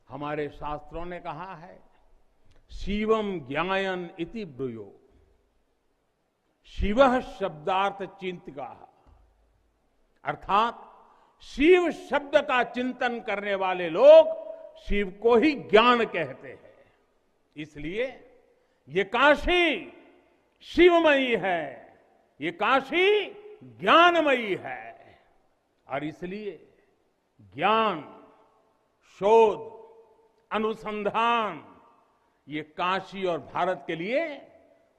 हमारे शास्त्रों ने कहा है, शिवम ज्ञायन इति ब्रूयो, शिवः शब्दार्थ चिंतका, अर्थात शिव शब्द का चिंतन करने वाले लोग शिव को ही ज्ञान कहते हैं। इसलिए ये काशी शिवमयी है, ये काशी ज्ञानमयी है। और इसलिए ज्ञान, शोध, अनुसंधान ये काशी और भारत के लिए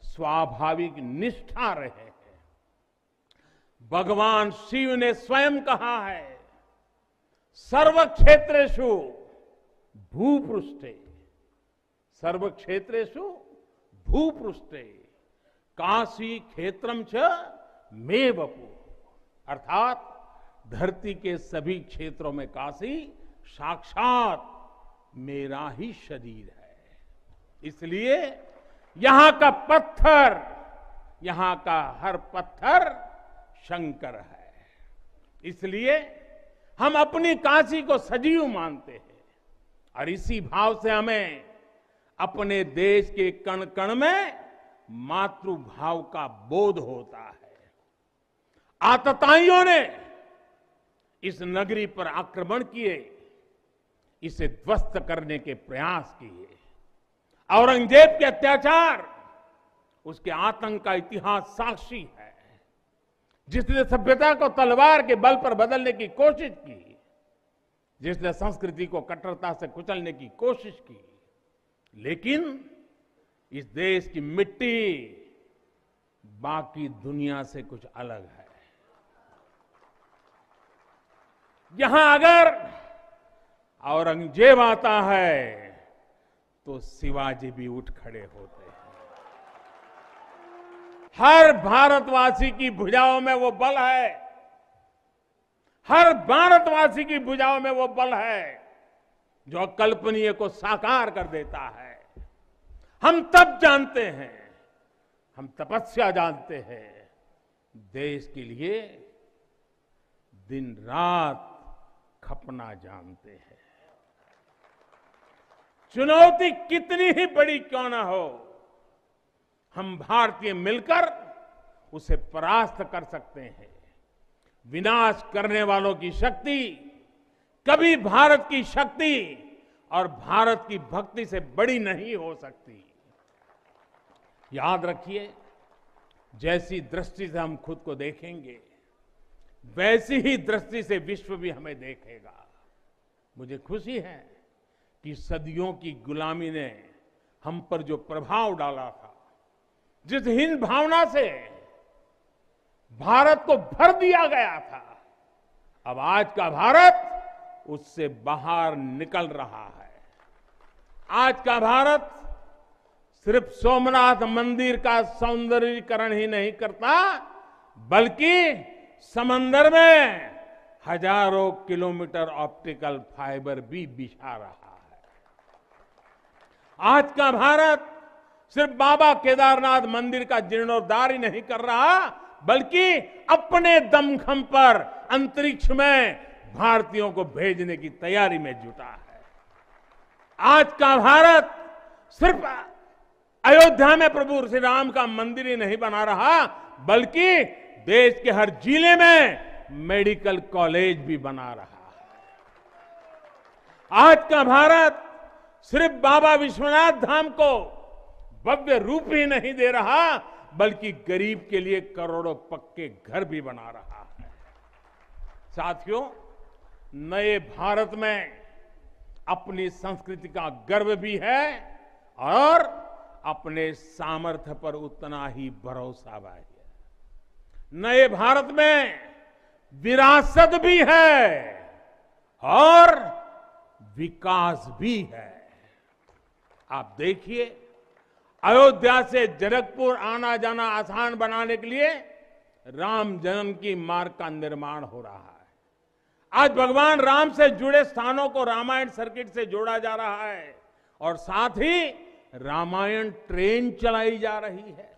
स्वाभाविक निष्ठा रहे हैं। भगवान शिव ने स्वयं कहा है, सर्व क्षेत्रेषु भूपृष्ठे, सर्व क्षेत्रेषु भूपृष्ठे काशी क्षेत्रम च मे वपु, अर्थात धरती के सभी क्षेत्रों में काशी साक्षात मेरा ही शरीर है। इसलिए यहां का पत्थर, यहां का हर पत्थर शंकर है। इसलिए हम अपनी काशी को सजीव मानते हैं और इसी भाव से हमें अपने देश के कण कण में मातृभाव का बोध होता है। आतताइयों ने इस नगरी पर आक्रमण किए, इसे ध्वस्त करने के प्रयास किए। औरंगजेब के अत्याचार, उसके आतंक का इतिहास साक्षी है। जिसने सभ्यता को तलवार के बल पर बदलने की कोशिश की, जिसने संस्कृति को कट्टरता से कुचलने की कोशिश की, लेकिन इस देश की मिट्टी बाकी दुनिया से कुछ अलग है। यहां अगर औरंगजेब आता है तो शिवाजी भी उठ खड़े होते हैं। हर भारतवासी की भुजाओं में वो बल है, हर भारतवासी की भुजाओं में वो बल है जो अकल्पनीय को साकार कर देता है। हम तप जानते हैं, हम तपस्या जानते हैं, देश के लिए दिन रात खपना जानते हैं। चुनौती कितनी ही बड़ी क्यों ना हो, हम भारतीय मिलकर उसे परास्त कर सकते हैं। विनाश करने वालों की शक्ति कभी भारत की शक्ति और भारत की भक्ति से बड़ी नहीं हो सकती। याद रखिए, जैसी दृष्टि से हम खुद को देखेंगे, वैसी ही दृष्टि से विश्व भी हमें देखेगा। मुझे खुशी है कि सदियों की गुलामी ने हम पर जो प्रभाव डाला था, जिस हिंद भावना से भारत को भर दिया गया था, अब आज का भारत उससे बाहर निकल रहा है। आज का भारत सिर्फ सोमनाथ मंदिर का सौंदर्यीकरण ही नहीं करता, बल्कि समंदर में हजारों किलोमीटर ऑप्टिकल फाइबर भी बिछा रहा है। आज का भारत सिर्फ बाबा केदारनाथ मंदिर का जीर्णोद्धार ही नहीं कर रहा, बल्कि अपने दमखम पर अंतरिक्ष में भारतीयों को भेजने की तैयारी में जुटा है। आज का भारत सिर्फ अयोध्या में प्रभु श्री राम का मंदिर ही नहीं बना रहा, बल्कि देश के हर जिले में मेडिकल कॉलेज भी बना रहा है। आज का भारत सिर्फ बाबा विश्वनाथ धाम को भव्य रूप ही नहीं दे रहा, बल्कि गरीब के लिए करोड़ों पक्के घर भी बना रहा है। साथियों, नए भारत में अपनी संस्कृति का गर्व भी है और अपने सामर्थ्य पर उतना ही भरोसा भी है। नए भारत में विरासत भी है और विकास भी है। आप देखिए, अयोध्या से जनकपुर आना जाना आसान बनाने के लिए राम जन्म की मार्ग का निर्माण हो रहा है। आज भगवान राम से जुड़े स्थानों को रामायण सर्किट से जोड़ा जा रहा है और साथ ही रामायण ट्रेन चलाई जा रही है।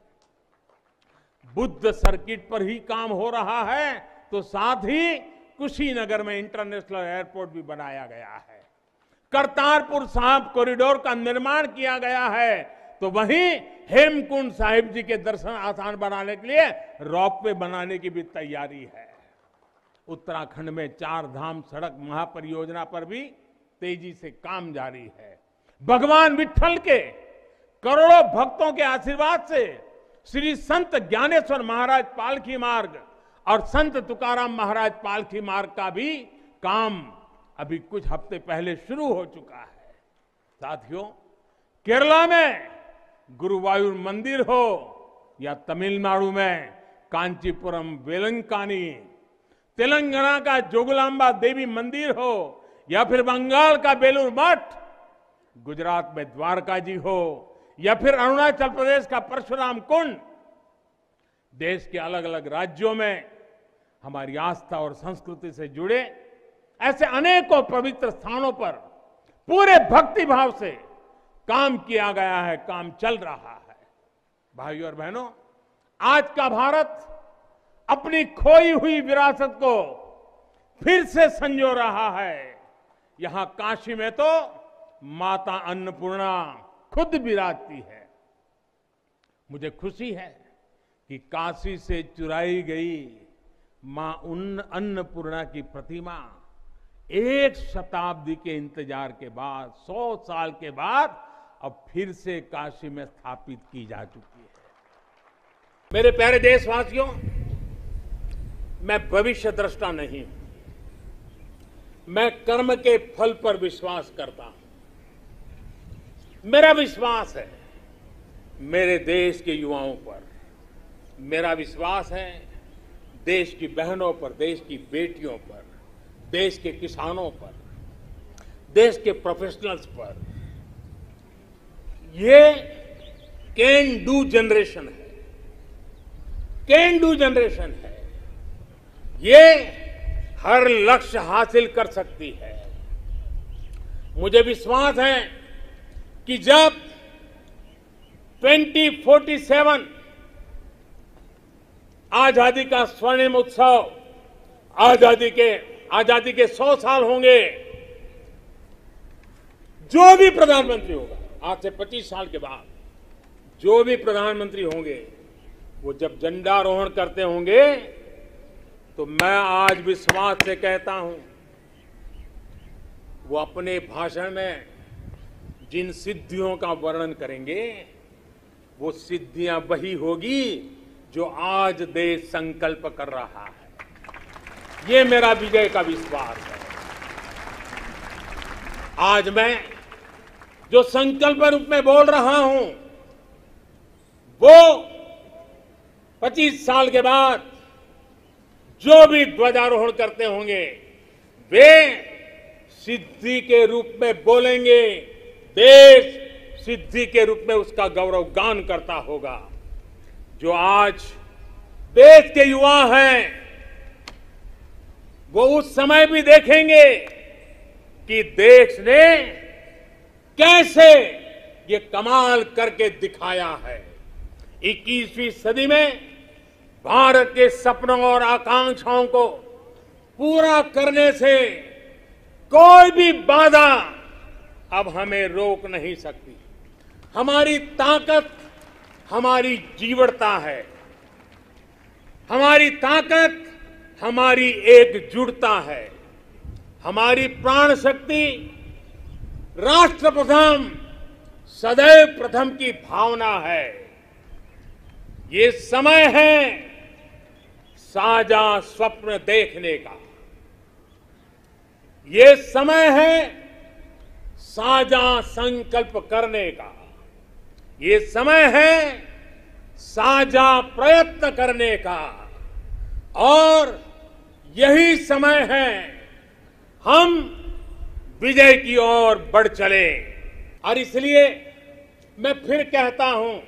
बुद्ध सर्किट पर ही काम हो रहा है, तो साथ ही कुशीनगर में इंटरनेशनल एयरपोर्ट भी बनाया गया है। करतारपुर साहिब कॉरिडोर का निर्माण किया गया है, तो वहीं हेमकुंड साहिब जी के दर्शन आसान बनाने के लिए रोपवे बनाने की भी तैयारी है। उत्तराखंड में 4 धाम सड़क महापरियोजना पर भी तेजी से काम जारी है। भगवान विट्ठल के करोड़ों भक्तों के आशीर्वाद से श्री संत ज्ञानेश्वर महाराज पालकी मार्ग और संत तुकाराम महाराज पालकी मार्ग का भी काम अभी कुछ हफ्ते पहले शुरू हो चुका है। साथियों, केरला में गुरुवायूर मंदिर हो या तमिलनाडु में कांचीपुरम वेलंकानी, तेलंगाना का जोगलांबा देवी मंदिर हो या फिर बंगाल का बेलूर मठ, गुजरात में द्वारका जी हो या फिर अरुणाचल प्रदेश का परशुराम कुंड, देश के अलग अलग राज्यों में हमारी आस्था और संस्कृति से जुड़े ऐसे अनेकों पवित्र स्थानों पर पूरे भक्ति भाव से काम किया गया है, काम चल रहा है। भाइयों और बहनों, आज का भारत अपनी खोई हुई विरासत को फिर से संजो रहा है। यहां काशी में तो माता अन्नपूर्णा खुद विराजती है। मुझे खुशी है कि काशी से चुराई गई मां अन्नपूर्णा की प्रतिमा 1 शताब्दी के इंतजार के बाद, 100 साल के बाद अब फिर से काशी में स्थापित की जा चुकी है। मेरे प्यारे देशवासियों, मैं भविष्य दृष्टा नहीं हूं, मैं कर्म के फल पर विश्वास करता हूं। मेरा विश्वास है मेरे देश के युवाओं पर, मेरा विश्वास है देश की बहनों पर, देश की बेटियों पर, देश के किसानों पर, देश के प्रोफेशनल्स पर। ये कैन डू जनरेशन है, कैन डू जनरेशन है। ये हर लक्ष्य हासिल कर सकती है। मुझे विश्वास है कि जब 2047 आजादी का स्वर्णिम उत्सव, आजादी के 100 साल होंगे, जो भी प्रधानमंत्री होगा आज से 25 साल के बाद, जो भी प्रधानमंत्री होंगे, वो जब झंडारोहण करते होंगे, तो मैं आज विश्वास से कहता हूं, वो अपने भाषण में जिन सिद्धियों का वर्णन करेंगे, वो सिद्धियां वही होगी जो आज देश संकल्प कर रहा है। ये मेरा विजय का विश्वास है। आज मैं जो संकल्प रूप में बोल रहा हूं, वो 25 साल के बाद जो भी ध्वजारोहण करते होंगे, वे सिद्धि के रूप में बोलेंगे। देश सिद्धि के रूप में उसका गौरव गान करता होगा। जो आज देश के युवा हैं, वो उस समय भी देखेंगे कि देश ने कैसे ये कमाल करके दिखाया है। 21वीं सदी में भारत के सपनों और आकांक्षाओं को पूरा करने से कोई भी बाधा अब हमें रोक नहीं सकती। हमारी ताकत हमारी जीवटता है, हमारी ताकत हमारी एकजुटता है, हमारी प्राण शक्ति राष्ट्र प्रथम, सदैव प्रथम की भावना है। ये समय है साझा स्वप्न देखने का, ये समय है साझा संकल्प करने का, ये समय है साझा प्रयत्न करने का, और यही समय है हम विजय की ओर बढ़ चले। और इसलिए मैं फिर कहता हूं,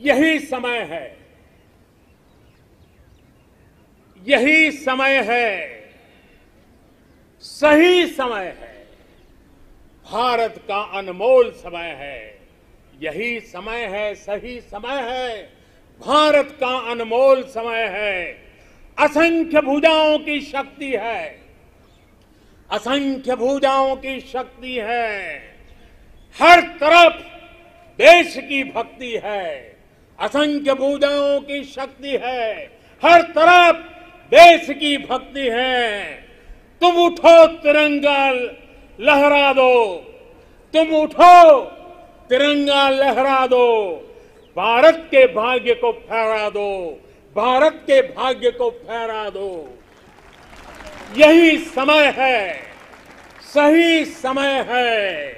यही समय है, यही समय है, सही समय है, भारत का अनमोल समय है। यही समय है, सही समय है, भारत का अनमोल समय है। असंख्य भुजाओं की शक्ति है, असंख्य भुजाओं की शक्ति है, हर तरफ देश की भक्ति है। असंख्य भुजाओं की शक्ति है, हर तरफ देश की भक्ति है। तुम उठो तिरंगा लहरा दो, तुम उठो तिरंगा लहरा दो, भारत के भाग्य को फहरा दो, भारत के भाग्य को फहरा दो। यही समय है, सही समय है,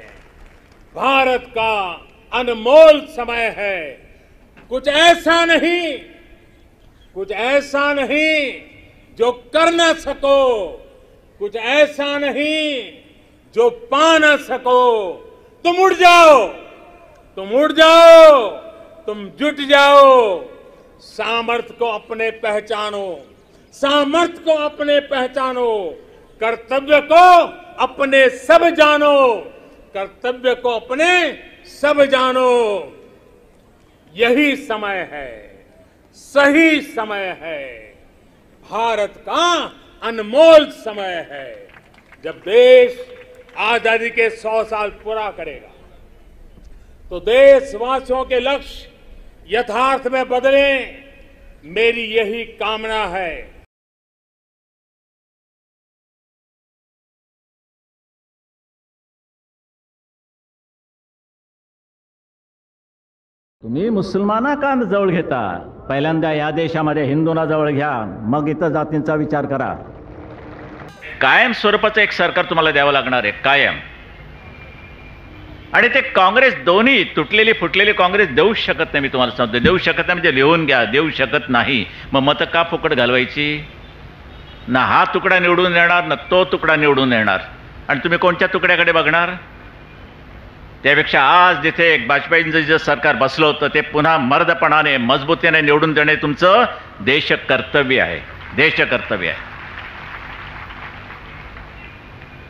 भारत का अनमोल समय है। कुछ ऐसा नहीं जो कर ना सको, कुछ ऐसा नहीं जो पा ना सको। तुम उठ जाओ, तुम उठ जाओ, तुम जुट जाओ, सामर्थ्य को अपने पहचानो, सामर्थ्य को अपने पहचानो, कर्तव्य को अपने सब जानो, कर्तव्य को अपने सब जानो। यही समय है, सही समय है, भारत का अनमोल समय है। जब देश आजादी के 100 साल पूरा करेगा तो देशवासियों के लक्ष्य यथार्थ में बदले, मेरी यही कामना है। तुम्ही मुसलमाना का जवळ घेता? पहिल्यांदा या देशामध्ये हिंदूंना जवळ घ्या, मग इतर जातींचा विचार करा. कायम स्वरूपाचं एक सरकार तुम्हाला द्यावं लागणार आहे, कायम. आणि ते काँग्रेस दोन्ही तुटलेली फुटलेली काँग्रेस देऊ शकत नाही. मी तुम्हाला सांगतो, देऊ शकत नाही म्हणजे लिहून घ्या, देऊ शकत नाही. मग मतं का फुकट घालवायची? ना हा तुकडा निवडून येणार, ना तो तुकडा निवडून येणार. आणि तुम्ही कोणत्या तुकड्याकडे बघणार? त्यापेक्षा आज जिथे एक वाजपेयींचं जे सरकार बसलं होतं ते पुन्हा मर्दपणाने मजबूतीने निवडून देणे तुमचं देशकर्तव्य आहे, देशकर्तव्य आहे.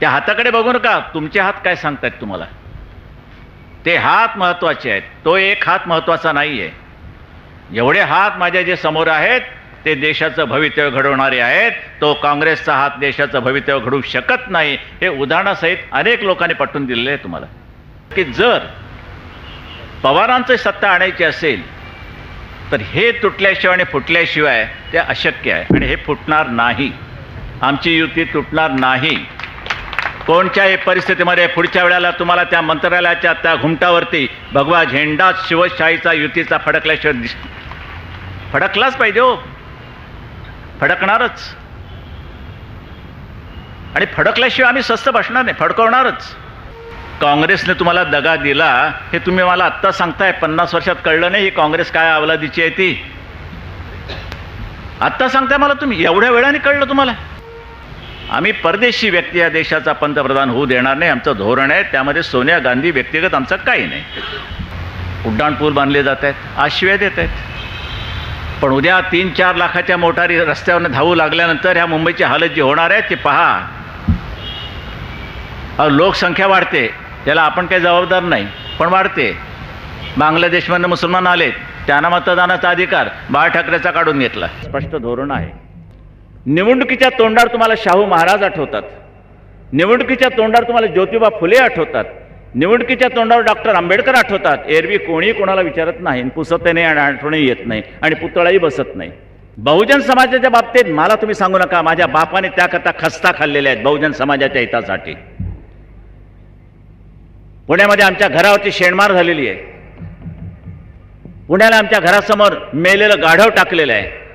त्या हाताकडे बघू नका, तुमचे हात काय सांगतायत तुम्हाला. ते हात महत्वाचे आहेत, तो एक हात महत्वाचा नाहीये. एवढे हात माझ्या जे समोर आहेत ते देशाचं भवितव्य घडवणारे आहेत. तो काँग्रेसचा हात देशाचं भवितव्य घडवू शकत नाही. हे उदाहरणासहित अनेक लोकांनी पटवून दिलेले आहे तुम्हाला की जर पवारांची सत्ता आणायची असेल तर हे तुटल्याशिवाय आणि फुटल्याशिवाय ते अशक्य आहे. आणि हे फुटणार नाही, आमची युती तुटणार नाही. कोणत्याही परिस्थितीमध्ये पुढच्या वेळेला तुम्हाला त्या मंत्रालयाच्या त्या घुमटावरती भगवा झेंडा शिवशाहीचा युतीचा फडकल्याशिवाय फडकलाच पाहिजे हो, फडकणारच. आणि फडकल्याशिवाय आम्ही स्वस्थ बसणार नाही, फडकवणारच. काँग्रेसने तुम्हाला दगा दिला हे तुम्ही मला आत्ता सांगताय. 50 वर्षात कळलं नाही ही काँग्रेस काय अवलादीची आहे ती. आत्ता सांगताय मला तुम्ही, एवढ्या वेळाने कळलं तुम्हाला. आम्ही परदेशी व्यक्ती या देशाचा पंतप्रधान होऊ देणार नाही, आमचं धोरण आहे. त्यामध्ये सोनिया गांधी व्यक्तिगत आमचं काही नाही. उड्डाणपूल बांधले जात आहेत, आश्रय देत आहेत. पण उद्या 3-4 लाखाच्या मोटारी रस्त्यावर धावू लागल्यानंतर ह्या मुंबईची हालत जी होणार आहे ती पहा. लोकसंख्या वाढते, त्याला आपण काही जबाबदार नाही, पण वाढते. बांगलादेशमधून मुसलमान आले, त्यांना मतदानाचा अधिकार बाळा ठाकरेचा काढून घेतला. स्पष्ट धोरण आहे. निवडणुकीच्या तोंडावर तुम्हाला शाहू महाराज आठवतात, निवडणुकीच्या तोंडावर तुम्हाला ज्योतिबा फुले आठवतात, निवडणुकीच्या तोंडावर डॉक्टर आंबेडकर आठवतात. एरवी कोणी कोणाला विचारत नाही, पुसत नाही आणि आठवणही येत नाही आणि पुतळाही बसत नाही. बहुजन समाजाच्या बाबतीत मला तुम्ही सांगू नका, माझ्या बापाने त्याकरता खस्ता खाल्लेल्या आहेत बहुजन समाजाच्या हितासाठी. पुण्यामध्ये आमच्या घरावरती शेणमार झालेली आहे. पुण्याला आमच्या घरासमोर मेलेलं गाढव टाकलेलं आहे.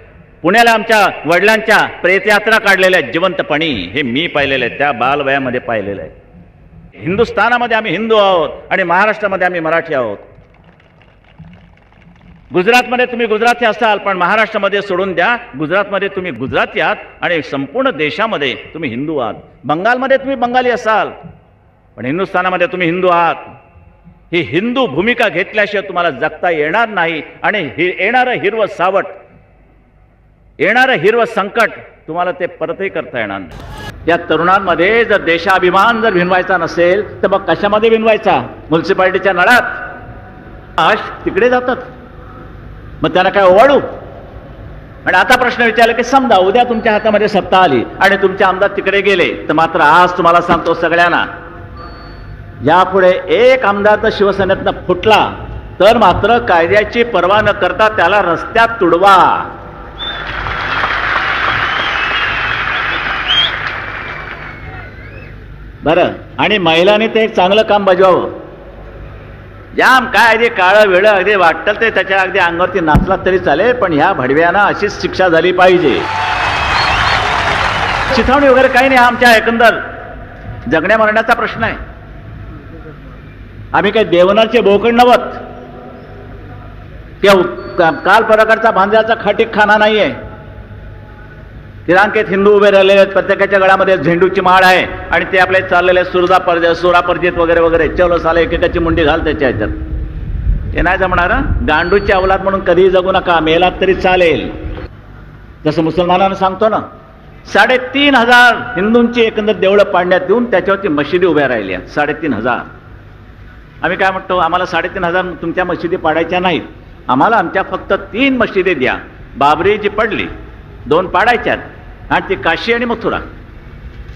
पुण्याला आमच्या वडिलांच्या प्रेतयात्रा काढलेल्या आहेत जिवंतपणी. हे मी पाहिलेलं आहे, त्या बालवयामध्ये पाहिलेलं आहे. हिंदुस्थानामध्ये आम्ही हिंदू आहोत आणि महाराष्ट्रामध्ये आम्ही मराठी आहोत. गुजरातमध्ये तुम्ही गुजराती असाल, पण महाराष्ट्रामध्ये सोडून द्या, गुजरातमध्ये तुम्ही गुजराती आहात आणि संपूर्ण देशामध्ये तुम्ही हिंदू आहात. बंगालमध्ये तुम्ही बंगाली असाल, पण हिंदुस्थानामध्ये तुम्ही हिंदू आहात. ही हिंदू भूमिका घेतल्याशिवाय तुम्हाला जगता येणार नाही. आणि येणारं हिरवं सावट, येणारं हिरवं संकट तुम्हाला ते परतही करता येणार नाही. या तरुणांमध्ये जर देशाभिमान जर भिनवायचा नसेल तर मग कशामध्ये भिनवायचा? म्युन्सिपाल्टीच्या नळात तिकडे जातात. मग त्यांना काय ओवाळू? आणि आता प्रश्न विचारला की समजा उद्या तुमच्या हातामध्ये सत्ता आली आणि तुमचे आमदार तिकडे गेले, तर मात्र आज तुम्हाला सांगतो सगळ्यांना, यापुढे एक आमदार तर शिवसेनेतनं फुटला तर मात्र कायद्याची पर्वा न करता त्याला रस्त्यात तुडवा. बरं, आणि महिलांनी ते एक चांगलं काम बजावं. जाम काय अगदी काळं वेळ अगदी वाटतं ते त्याच्या अगदी अंगावरती नाचला तरी चालेल, पण ह्या भडव्यांना अशीच शिक्षा झाली पाहिजे. चिथावणी वगैरे काही नाही, आमच्या एकंदर जगण्या मरण्याचा प्रश्न आहे. आम्ही काही देवनारचे बोकड नवत, त्या काल प्रकारचा भांज्याचा खाटीक खाना नाहीये. तिरांकेत हिंदू उभे राहिलेले आहेत, प्रत्येकाच्या गळ्यामध्ये झेंडूची माळ आहे आणि ते आपले चाललेले सुरापर्जित वगैरे वगैरे, चलो साले एकेकाची मुंडी घाल त्याच्या ह्याच्यात. ते नाही जमणार. गांडूची अवलाद म्हणून कधीही जगू नका, मेलात तरी चालेल. जसं मुसलमानांना सांगतो ना, 3,500 हिंदूंची एकंदर देवळं पाडण्यात येऊन त्याच्यावरती मशिदी उभ्या राहिल्या. 3,500. आम्ही काय म्हणतो, आम्हाला 3,500 तुमच्या मशिदी पाडायच्या नाहीत, आम्हाला आमच्या फक्त 3 मशिदी द्या. बाबरी जी पडली 2 पाडायच्यात, आणि ती काशी आणि मथुरा,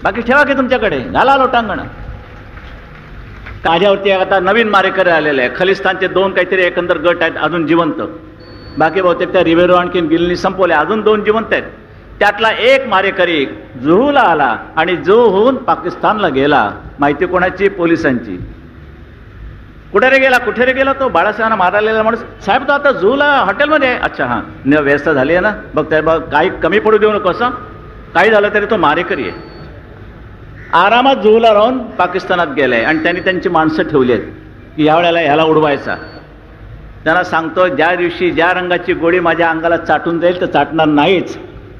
बाकी ठेवा की तुमच्याकडे, घाला लोटांगण. माझ्यावरती आता नवीन मारेकरी आलेले आहे. खलिस्तानचे 2 काहीतरी एकंदर गट आहेत अजून जिवंत, बाकी बहुतेक त्या रिवेरो आणखीन गिलनी संपवल्या, अजून 2 जिवंत आहेत. त्यातला एक मारेकरी जुहूला आला आणि जुहूहून पाकिस्तानला गेला. माहिती कोणाची? पोलिसांची. कुठे रे गेला तो बाळासाहेबांना मारलेला माणूस. साहेब तो आता जुहूला हॉटेलमध्ये. अच्छा, हां, व्यवस्था झाली आहे ना, बघ काही कमी पडू देऊ नको, असं काही झालं तरी तो मारेकरी आहे. आरामात जुहूला राहून पाकिस्तानात गेलाय आणि त्यांनी त्यांची माणसं ठेवली आहेत की ह्या वेळेला ह्याला उडवायचा. त्यांना सांगतो, ज्या दिवशी ज्या रंगाची गोळी माझ्या अंगाला चाटून जाईल तर चाटणार नाहीच,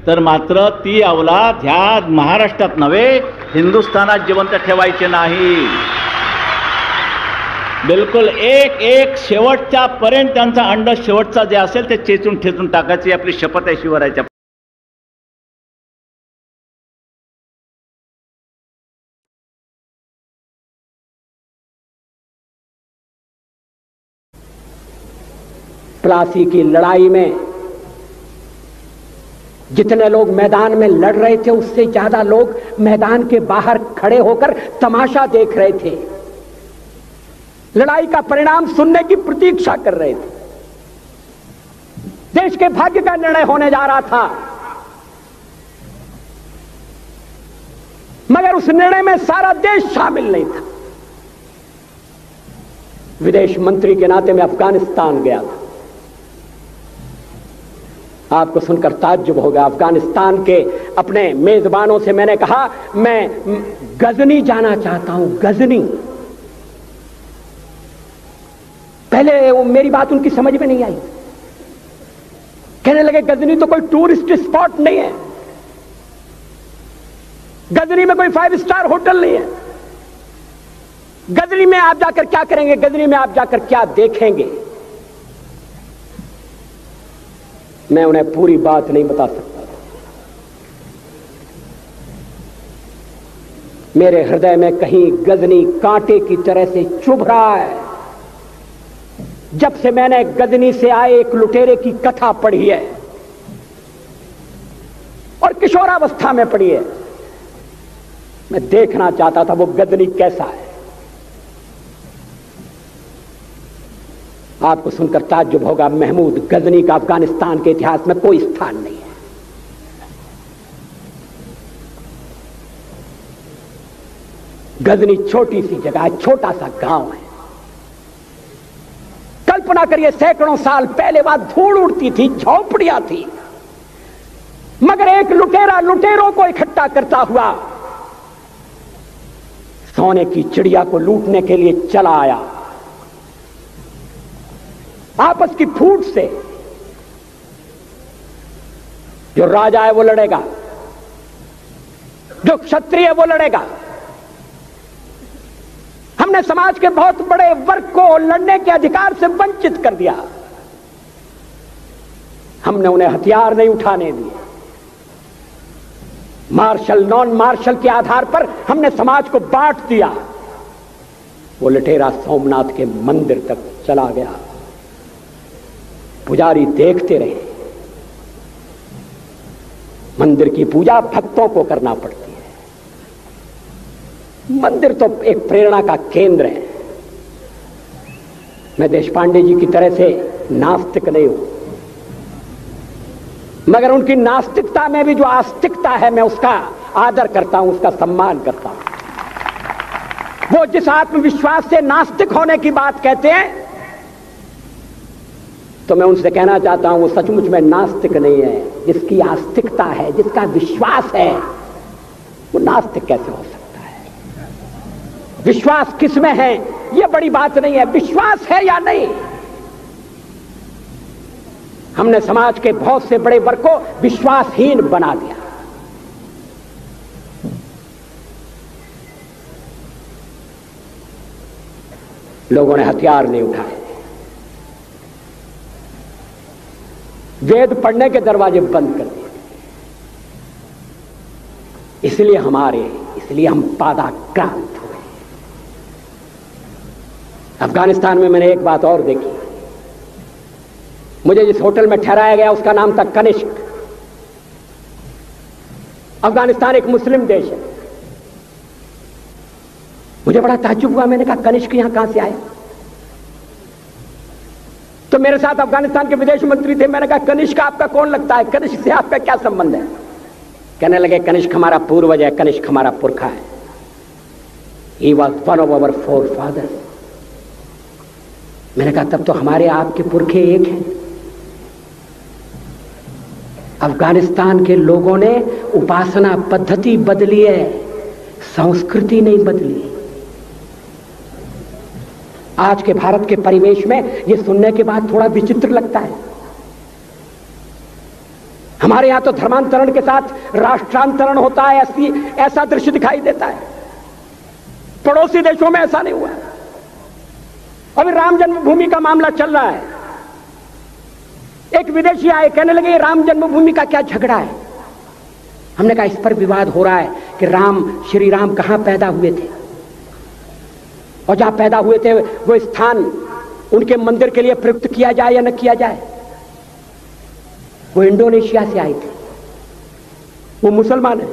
तर मात्र ती अवलाद ह्या महाराष्ट्रात नव्हे हिंदुस्थानात जिवंत ठेवायची नाही. बिलकुल एक शेवटच्या पर्यंत त्यांचा अंड शेवटचा जे असेल ते चेचून ठेचून टाकायची आपली शपथ आहे शिवरायाच्या. प्लासी की लड़ाई में जितने लोग मैदान में लड़ रहे थे उससे ज्यादा लोग मैदान के बाहर खड़े होकर तमाशा देख रहे थे, लड़ाई का परिणाम सुनने की प्रतीक्षा कर रहे थे. देश के भाग्य का निर्णय होने जा रहा था, मगर उस निर्णय में सारा देश शामिल नहीं था. विदेश मंत्री के नाते मैं अफगानिस्तान गया था. आपको सुनकर ताज्जुब होगा, अफगानिस्तान के अपने मेजबानों से मैंने कहा मैं गजनी जाना चाहता हूं. गजनी. पहले मेरी बात उनकी समझ में नहीं आई. कहने लगे गजनी तो कोई टूरिस्ट स्पॉट नहीं है, गजनी में कोई 5 स्टार होटल नहीं है, गजनी में आप जाकर क्या करेंगे, गजनी में आप जाकर क्या देखेंगे. मैं उन्हें पूरी बात नहीं बता सकता. मेरे हृदय में कहीं गजनी कांटे की तरह से चुभ रहा है. जब से मैंने गजनी से आए एक लुटेरे की कथा पढ़ी है और किशोरावस्था में पढ़ी है, मैं देखना चाहता था वो गजनी कैसा है. आपको सुनकर ताज्जुब होगा, महमूद गजनी का अफगानिस्तान के इतिहास में कोई स्थान नहीं है. गजनी छोटी सी जगह है, छोटा सा गांव है. कल्पना करिए, सैकड़ों साल पहले वहां धूल उड़ती थी, झोंपड़ियां थी, मगर एक लुटेरा लुटेरों को इकट्ठा करता हुआ सोने की चिड़िया को लूटने के लिए चला आया. आपस की फूट से जो राजा है वो लड़ेगा, जो क्षत्रिय है वो लड़ेगा. हमने समाज के बहुत बड़े वर्ग को लड़ने के अधिकार से वंचित कर दिया. हमने उन्हें हथियार नहीं उठाने दिए. मार्शल नॉन मार्शल के आधार पर हमने समाज को बांट दिया. वो लुटेरा सोमनाथ के मंदिर तक चला गया. पुजारी देखते रहे, मंदिर की पूजा भक्तों को करना पड़ती है। मंदिर तो एक प्रेरणा का केंद्र है। मैं देशपांडे जी की तरह से नास्तिक नहीं हूं, मगर उनकी नास्तिकता में भी जो आस्तिकता है मैं उसका आदर करता हूं, उसका सम्मान करता हूं। वो जिस आत्मविश्वास से नास्तिक होने की बात कहते हैं, तो मैं उनसे कहना चाहता हूं वो सचमुच में नास्तिक नहीं है। जिसकी आस्तिकता है, जिसका विश्वास है, वो नास्तिक कैसे हो सकता है? विश्वास किसमें है ये बड़ी बात नहीं है, विश्वास है या नहीं। हमने समाज के बहुत से बड़े वर्ग को विश्वासहीन बना दिया। लोगों ने हथियार नहीं उठाए, वेद पढ़ने के दरवाजे बंद कर दिए। इसलिए हम पादाक्रांत हुए। अफगानिस्तान में मैंने एक बात और देखी। मुझे जिस होटल में ठहराया गया उसका नाम था कनिष्क। अफगानिस्तान एक मुस्लिम देश है। मुझे बड़ा ताज्जुब हुआ। मैंने कहा कनिष्क यहां कहां से आया? तो मेरे साथ अफगानिस्तान के विदेश मंत्री थे। मैंने कहा कनिष्क आपका कौन लगता है? कनिष्क से आपका क्या संबंध है? कहने लगे कनिष्क हमारा पूर्वज है, कनिष्क हमारा पुरखा है। He was one of our forefathers। मैंने कहा तब तो हमारे आपके पुरखे एक हैं। अफगानिस्तान के लोगों ने उपासना पद्धति बदली है, संस्कृति नहीं बदली। आज के भारत के परिवेश में यह सुनने के बाद थोड़ा विचित्र लगता है। हमारे यहां तो धर्मांतरण के साथ राष्ट्रांतरण होता है, ऐसा दृश्य दिखाई देता है। पड़ोसी देशों में ऐसा नहीं हुआ। अभी राम जन्मभूमि का मामला चल रहा है। एक विदेशी आए, कहने लगे राम जन्मभूमि का क्या झगड़ा है? हमने कहा इस पर विवाद हो रहा है कि श्री राम कहां पैदा हुए थे, और जहां पैदा हुए थे वो स्थान उनके मंदिर के लिए प्रयुक्त किया जाए या न किया जाए। वो इंडोनेशिया से आए थे, वो मुसलमान है।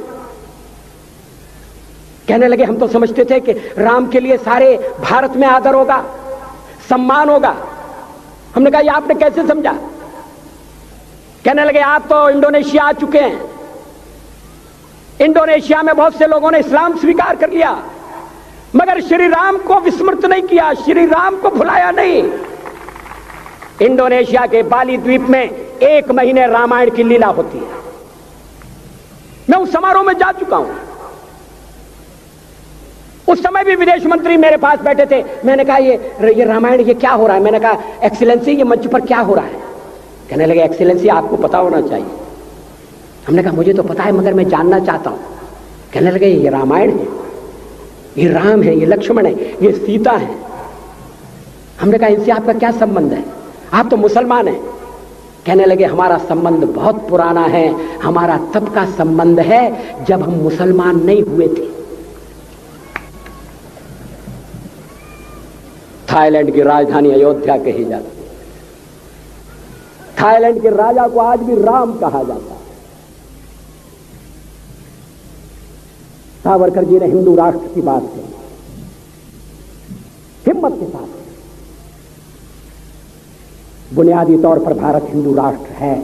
कहने लगे हम तो समझते थे कि राम के लिए सारे भारत में आदर होगा, सम्मान होगा। हमने कहा ये आपने कैसे समझा? कहने लगे आप तो इंडोनेशिया आ चुके हैं। इंडोनेशिया में बहुत से लोगों ने इस्लाम स्वीकार कर लिया, मगर श्री राम को विस्मृत नहीं किया, श्री राम को भुलाया नहीं। इंडोनेशिया के बाली द्वीप में 1 महीने रामायण की लीला होती है। मैं उस समारोह में जा चुका हूं। उस समय भी विदेश मंत्री मेरे पास बैठे थे। मैंने कहा ये रामायण ये क्या हो रहा है? मैंने कहा एक्सीलेंसी ये मंच पर क्या हो रहा है? कहने लगे एक्सीलेंसी आपको पता होना चाहिए। हमने कहा मुझे तो पता है मगर मैं जानना चाहता हूं। कहने लगे ये रामायण है, ये राम है, ये लक्ष्मण है, ये सीता है। हमने कहा इनसे आपका क्या संबंध है? आप तो मुसलमान हैं। कहने लगे हमारा संबंध बहुत पुराना है, हमारा तब का संबंध है जब हम मुसलमान नहीं हुए थे। थाईलैंड की राजधानी अयोध्या कही जाती है। थाईलैंड के राजा को आज भी राम कहा जाता है। सावरकर जी ने हिंदू राष्ट्र की बात की, हिम्मत के साथ। बुनियादी तौर पर भारत हिंदू राष्ट्र है।